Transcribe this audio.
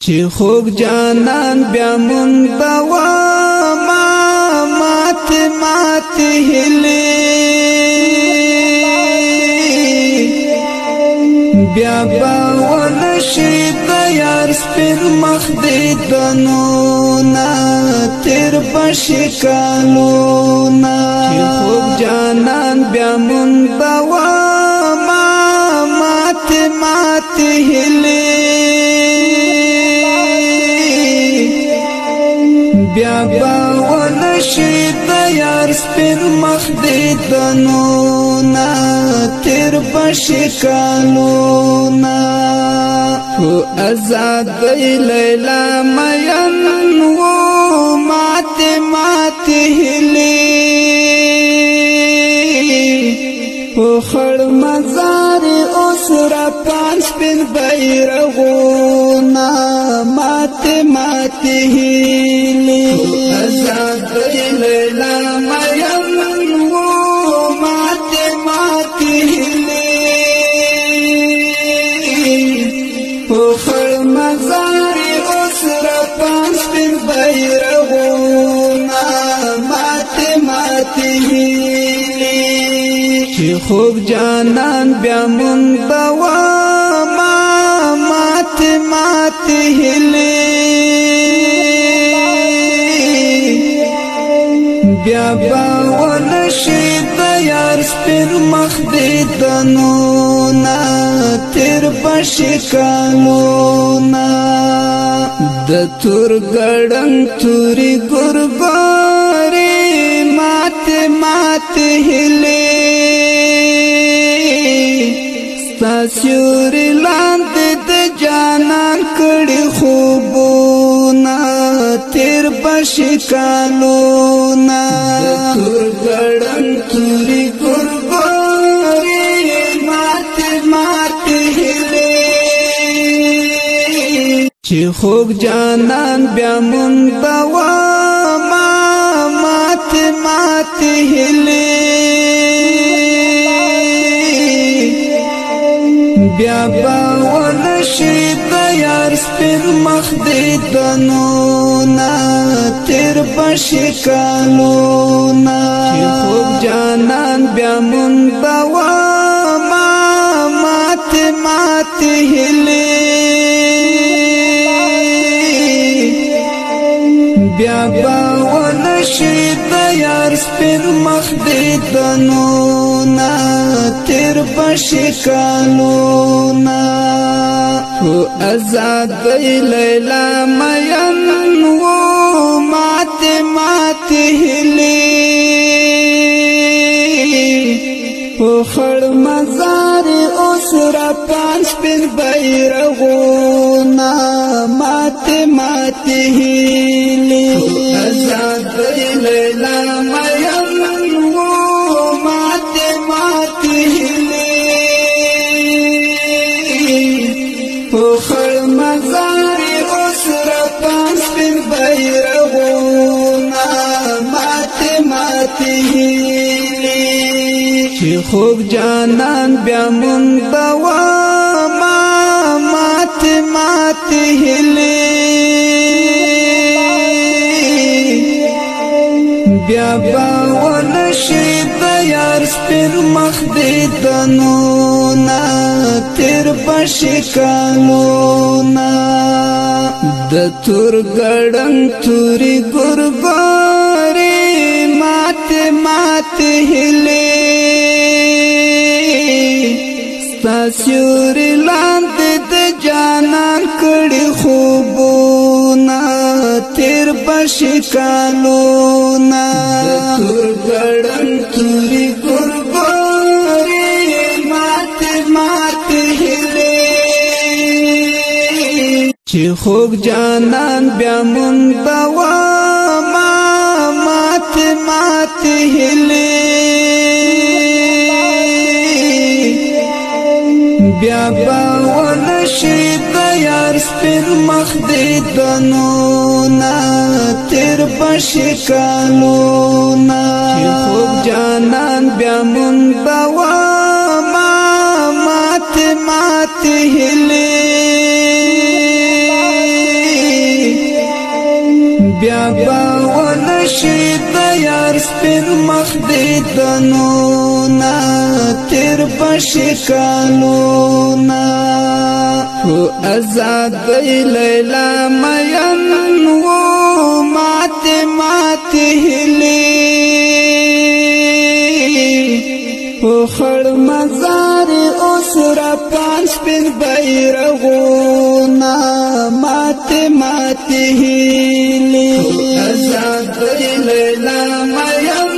چې خوږ جانان بیا مون بوا مات هلي بیا باون شي د یار سپین مخ دې دنونا تیر بشي کالونا چې خوږ جانان بیا مون بوا مات هلي بیا باون شي د یار سپین مخ دې دنونا تیر بشي کالونا خو آزاد لیلا مین و مات هلي خو خړ مزار اوس را پان سپین بیرغونا مات هلي آزاد لیلا مین و مات هلي خو خړ مزار اوس را پان سپین بیرغونا مات هلي چې خوږ جانان بیا مون بوا مات هلي بیا باون شي د یار سپین مخ دې دنونا تیر بشي کالونا د تور ګړنګ توري ګورګوري مات هلي ساسيوري لاندې د جانان کړي خوبونه تیر بشي کالونا د تور ګړنګ توري ګورګوري مات هلي چې خوږ جانان بیا مون بوا مات هلي بیا باون شي د یار سپین مخ دې دنونا تیر بشي کالونا چې خوږ جانان بیا مون بوا مات هلي بیا باون شي د یار سپین مخ دې دنونا تیر بشي کالونا خو آزاد لیلا مین و مات هلي خو خړ مزار اوس را پان سپین بیرغونا مات هلي آزاد لیلا مین و مات هلي خو خړ مزار اوس را پان سپین بیرغونا مات هلي چې خوږ جانان بیا مون بوا مات هلي بیا باون شي د یار سپین مخ دې دنونا تیر بشي کالونا د تور ګړنګ توري ګورګوري مات هلي ساسيوري لاندې د جانان کړي خوبونه تیر بشي کالونا د تور ګړنګ توري ګورګوري مات هلي چې خوږ جانان بیا مون بوا مات هلي بیا باون شي د یار سپین مخ دې دنونا تیر بشي کالونا چې خوږ جانان بیا مون بوا مات هلي بیا باونشي د یار سپین مخ دې دنونا تیر بشي کالونا خو آزاد لیلا مین و ماته ماته هلی او خړ مزار اوس را پانس پن بیرغونا ماته ماته هلی آزاد لیلا مین